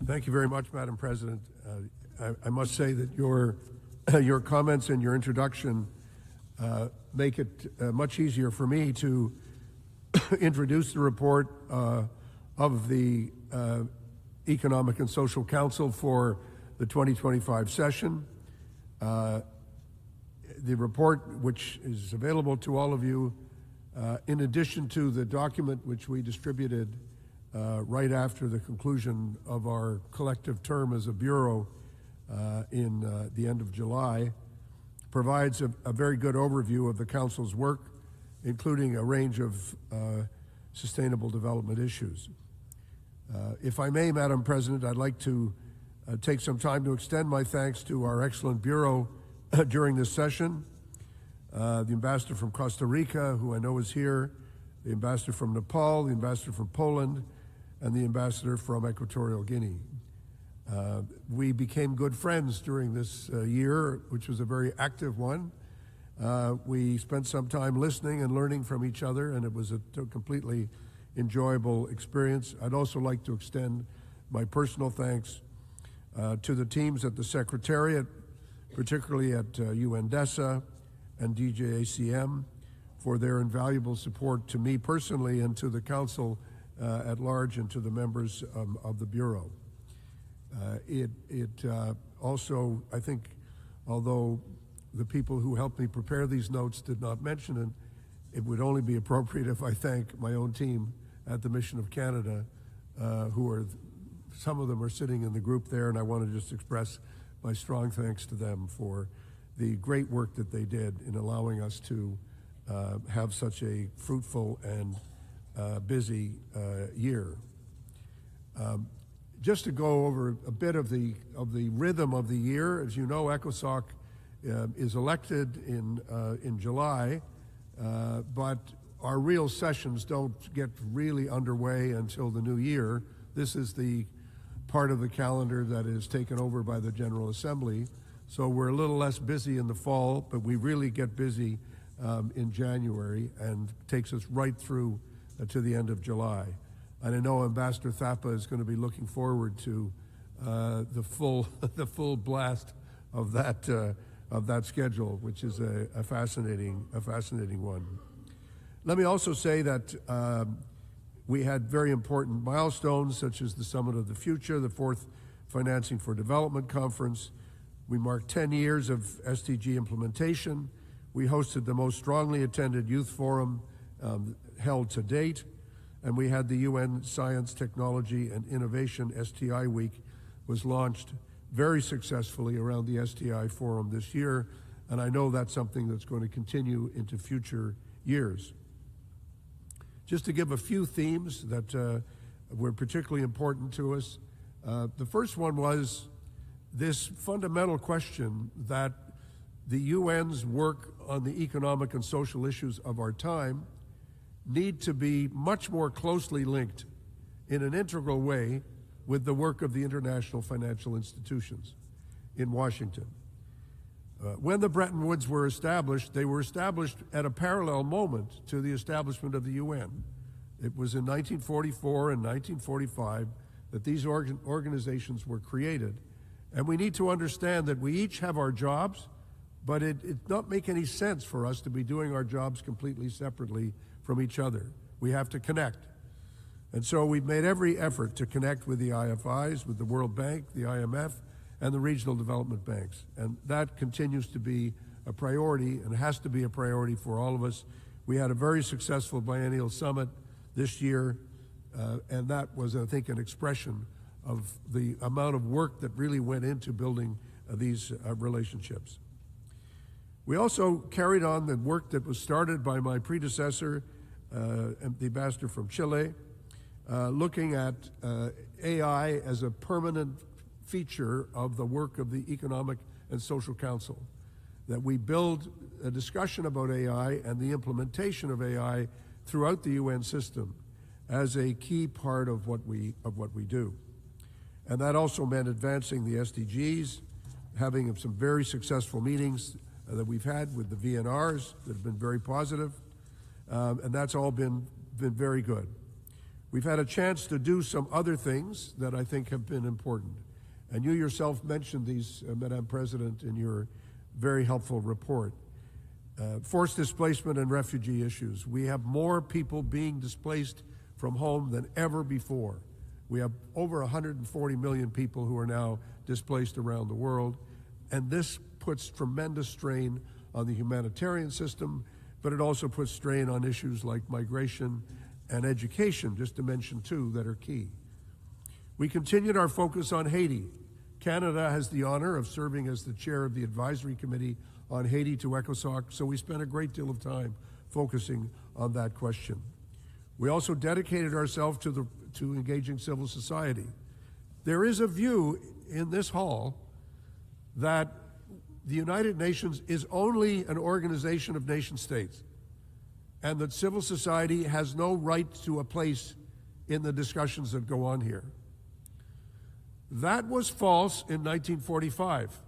Thank you very much, Madam President. I must say that your comments and your introduction make it much easier for me to introduce the report of the Economic and Social Council for the 2025 session. The report, which is available to all of you, in addition to the document which we distributed right after the conclusion of our collective term as a Bureau in the end of July, provides a very good overview of the Council's work, including a range of sustainable development issues. If I may, Madam President, I'd like to take some time to extend my thanks to our excellent Bureau during this session. The Ambassador from Costa Rica, who I know is here, the Ambassador from Nepal, the Ambassador from Poland, and the Ambassador from Equatorial Guinea. We became good friends during this year, which was a very active one. We spent some time listening and learning from each other, and it was a completely enjoyable experience. I'd also like to extend my personal thanks to the teams at the Secretariat, particularly at UNDESA and DJACM, for their invaluable support to me personally and to the Council at large and to the members of the Bureau. Also, I think, although the people who helped me prepare these notes did not mention it, it would only be appropriate if I thank my own team at the Mission of Canada, who are, some of them are sitting in the group there, and I want to just express my strong thanks to them for the great work that they did in allowing us to have such a fruitful and busy year. Just to go over a bit of the rhythm of the year, as you know, ECOSOC is elected in July, but our real sessions don't get really underway until the new year. This is the part of the calendar that is taken over by the General Assembly, so we're a little less busy in the fall, but we really get busy in January, and takes us right through to the end of July. And I know Ambassador Thapa is going to be looking forward to the full blast of that schedule, which is a fascinating one. Let me also say that we had very important milestones, such as the Summit of the Future, the 4th Financing for Development Conference. We marked 10 years of SDG implementation. We hosted the most strongly attended youth forum held to date. And we had the UN Science, Technology, and Innovation STI Week was launched very successfully around the STI Forum this year, and I know that's something that's going to continue into future years. Just to give a few themes that were particularly important to us, the first one was this fundamental question that the UN's work on the economic and social issues of our time need to be much more closely linked in an integral way with the work of the international financial institutions in Washington. When the Bretton Woods were established, they were established at a parallel moment to the establishment of the UN. It was in 1944 and 1945 that these organizations were created. And we need to understand that we each have our jobs, but it not make any sense for us to be doing our jobs completely separately from each other. We have to connect. And so we've made every effort to connect with the IFIs, with the World Bank, the IMF, and the regional development banks. And that continues to be a priority and has to be a priority for all of us. We had a very successful biennial summit this year, and that was, I think, an expression of the amount of work that really went into building these relationships. We also carried on the work that was started by my predecessor, the ambassador from Chile, looking at AI as a permanent feature of the work of the Economic and Social Council, that we build a discussion about AI and the implementation of AI throughout the UN system as a key part of what we do. And that also meant advancing the SDGs, having some very successful meetings that we've had with the VNRs that have been very positive, and that's all been very good. We've had a chance to do some other things that I think have been important. And you yourself mentioned these, Madam President, in your very helpful report. Forced displacement and refugee issues. We have more people being displaced from home than ever before. We have over 140 million people who are now displaced around the world, and this puts tremendous strain on the humanitarian system, but it also puts strain on issues like migration and education, just to mention two that are key. We continued our focus on Haiti. Canada has the honor of serving as the chair of the advisory committee on Haiti to ECOSOC, so we spent a great deal of time focusing on that question. We also dedicated ourselves to engaging civil society. There is a view in this hall that the United Nations is only an organization of nation states, and that civil society has no right to a place in the discussions that go on here. That was false in 1945.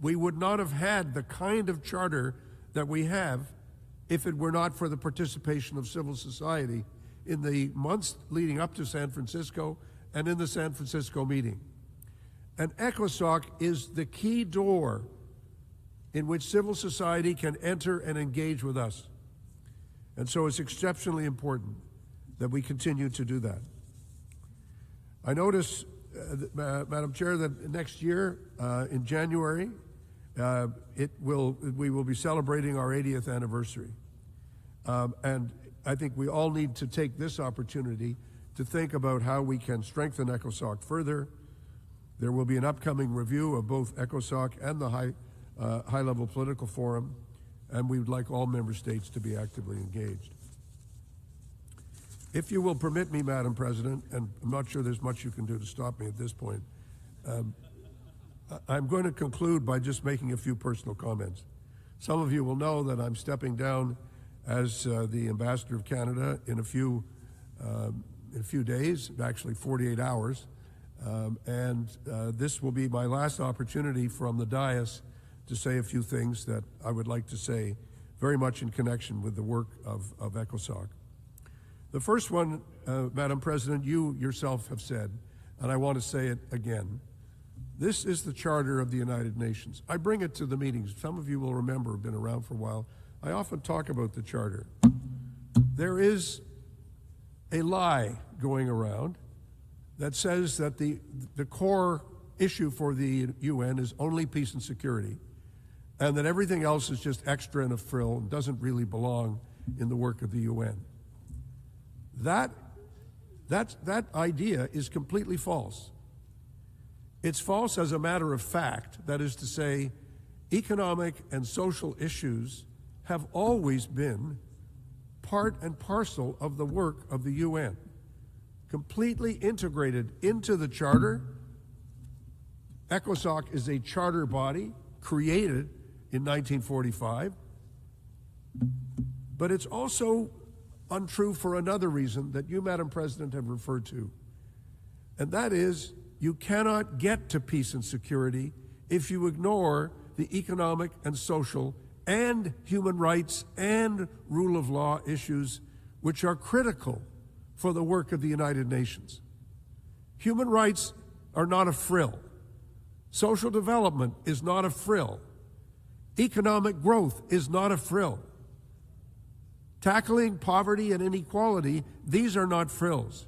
We would not have had the kind of charter that we have if it were not for the participation of civil society in the months leading up to San Francisco and in the San Francisco meeting. And ECOSOC is the key door in which civil society can enter and engage with us. And so it's exceptionally important that we continue to do that. I notice, Madam Chair, that next year, in January, we will be celebrating our 80th anniversary. And I think we all need to take this opportunity to think about how we can strengthen ECOSOC further. There will be an upcoming review of both ECOSOC and the high-level political forum, and we would like all member states to be actively engaged. If you will permit me, Madam President, and I'm not sure there's much you can do to stop me at this point, I'm going to conclude by just making a few personal comments. Some of you will know that I'm stepping down as the Ambassador of Canada in a few days, actually 48 hours, and this will be my last opportunity from the dais to say a few things that I would like to say very much in connection with the work of ECOSOC. The first one, Madam President, you yourself have said, and I want to say it again, this is the Charter of the United Nations. I bring it to the meetings. Some of you will remember, have been around for a while. I often talk about the Charter. There is a lie going around that says that the core issue for the UN is only peace and security, and that everything else is just extra and a frill and doesn't really belong in the work of the UN. That idea is completely false. It's false as a matter of fact, that is to say, economic and social issues have always been part and parcel of the work of the UN, completely integrated into the Charter. ECOSOC is a charter body created in 1945, but it's also untrue for another reason that you, Madam President, have referred to, and that is you cannot get to peace and security if you ignore the economic and social and human rights and rule of law issues which are critical for the work of the United Nations. Human rights are not a frill. Social development is not a frill. Economic growth is not a frill. Tackling poverty and inequality, these are not frills.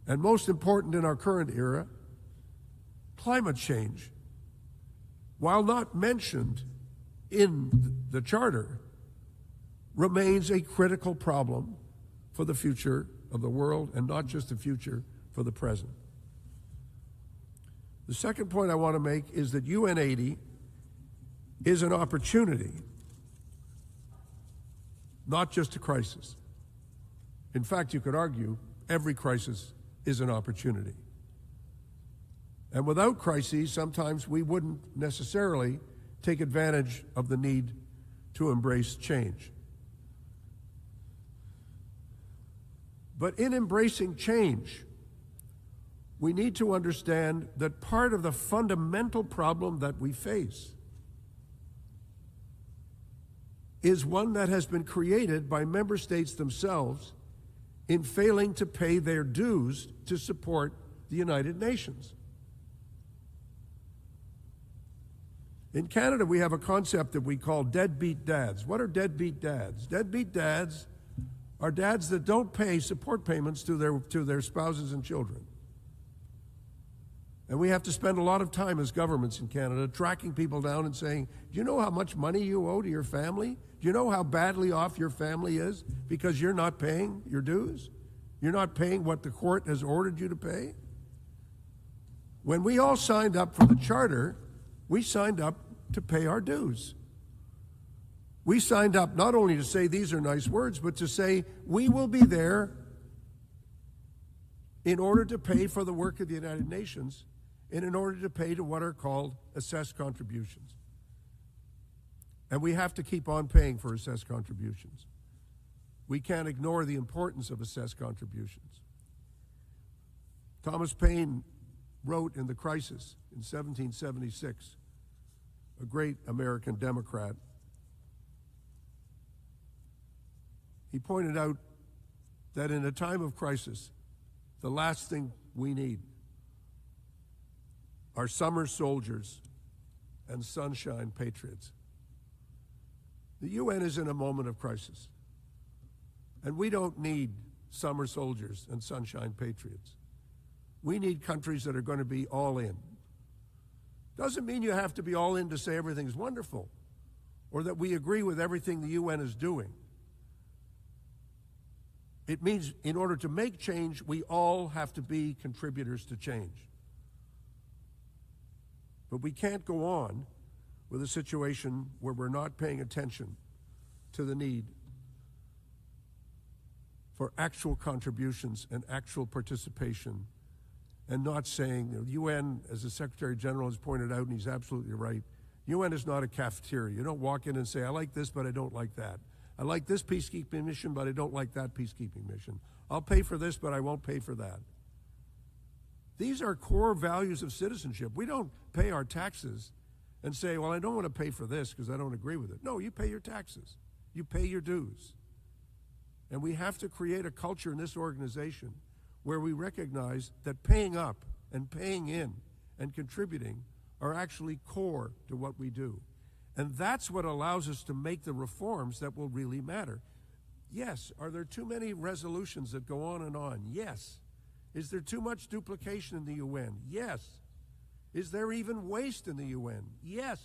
And most important in our current era, climate change, while not mentioned in the Charter, remains a critical problem for the future of the world, and not just the future, for the present. The second point I want to make is that UN 80 is an opportunity, not just a crisis. In fact, you could argue every crisis is an opportunity. And without crises, sometimes we wouldn't necessarily take advantage of the need to embrace change. But in embracing change, we need to understand that part of the fundamental problem that we face is one that has been created by member states themselves in failing to pay their dues to support the United Nations. In Canada, we have a concept that we call deadbeat dads. What are deadbeat dads? Deadbeat dads are dads that don't pay support payments to their spouses and children. And we have to spend a lot of time as governments in Canada tracking people down and saying, do you know how much money you owe to your family? Do you know how badly off your family is because you're not paying your dues? You're not paying what the court has ordered you to pay? When we all signed up for the Charter, we signed up to pay our dues. We signed up not only to say these are nice words, but to say we will be there in order to pay for the work of the United Nations and in order to pay to what are called assessed contributions. And we have to keep on paying for assessed contributions. We can't ignore the importance of assessed contributions. Thomas Paine wrote in The Crisis in 1776, a great American Democrat. He pointed out that in a time of crisis, the last thing we need are summer soldiers and sunshine patriots. The UN is in a moment of crisis, and we don't need summer soldiers and sunshine patriots. We need countries that are going to be all in. Doesn't mean you have to be all in to say everything's wonderful or that we agree with everything the UN is doing. It means in order to make change, we all have to be contributors to change. But we can't go on with a situation where we're not paying attention to the need for actual contributions and actual participation, and not saying, the UN, as the Secretary General has pointed out, and he's absolutely right, UN is not a cafeteria. You don't walk in and say, I like this, but I don't like that. I like this peacekeeping mission, but I don't like that peacekeeping mission. I'll pay for this, but I won't pay for that. These are core values of citizenship. We don't pay our taxes and say, well, I don't want to pay for this because I don't agree with it. No, you pay your taxes. You pay your dues. And we have to create a culture in this organization where we recognize that paying up and paying in and contributing are actually core to what we do. And that's what allows us to make the reforms that will really matter. Yes. Are there too many resolutions that go on and on? Yes. Is there too much duplication in the UN? Yes. Is there even waste in the UN? Yes.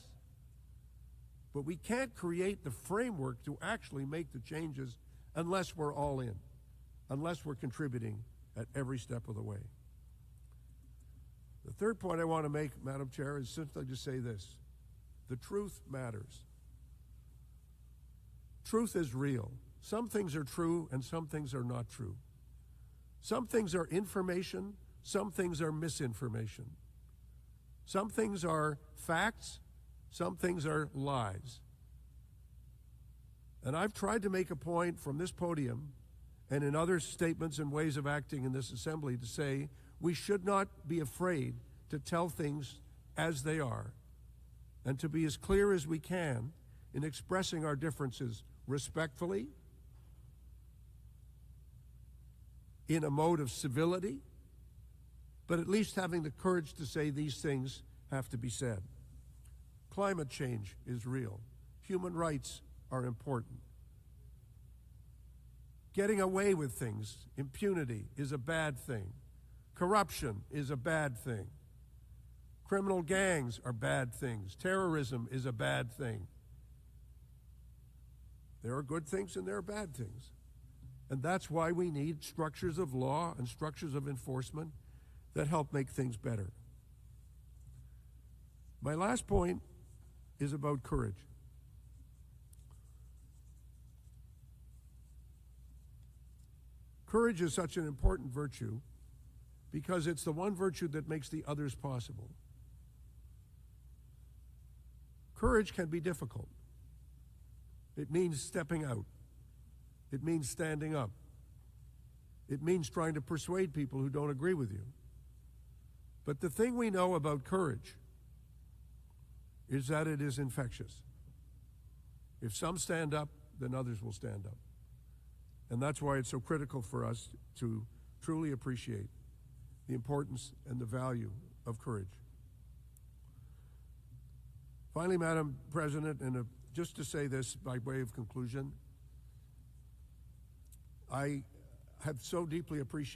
But we can't create the framework to actually make the changes unless we're all in, unless we're contributing at every step of the way. The third point I want to make, Madam Chair, is simply to say this. The truth matters. Truth is real. Some things are true and some things are not true. Some things are information, some things are misinformation. Some things are facts, some things are lies. And I've tried to make a point from this podium and in other statements and ways of acting in this assembly to say we should not be afraid to tell things as they are and to be as clear as we can in expressing our differences respectfully, in a mode of civility, but at least having the courage to say these things have to be said. Climate change is real. Human rights are important. Getting away with things, impunity, is a bad thing. Corruption is a bad thing. Criminal gangs are bad things. Terrorism is a bad thing. There are good things and there are bad things. And that's why we need structures of law and structures of enforcement that help make things better. My last point is about courage. Courage is such an important virtue because it's the one virtue that makes the others possible. Courage can be difficult. It means stepping out. It means standing up. It means trying to persuade people who don't agree with you. But the thing we know about courage is that it is infectious. If some stand up, then others will stand up. And that's why it's so critical for us to truly appreciate the importance and the value of courage. Finally, Madam President, and just to say this by way of conclusion, I have so deeply appreciated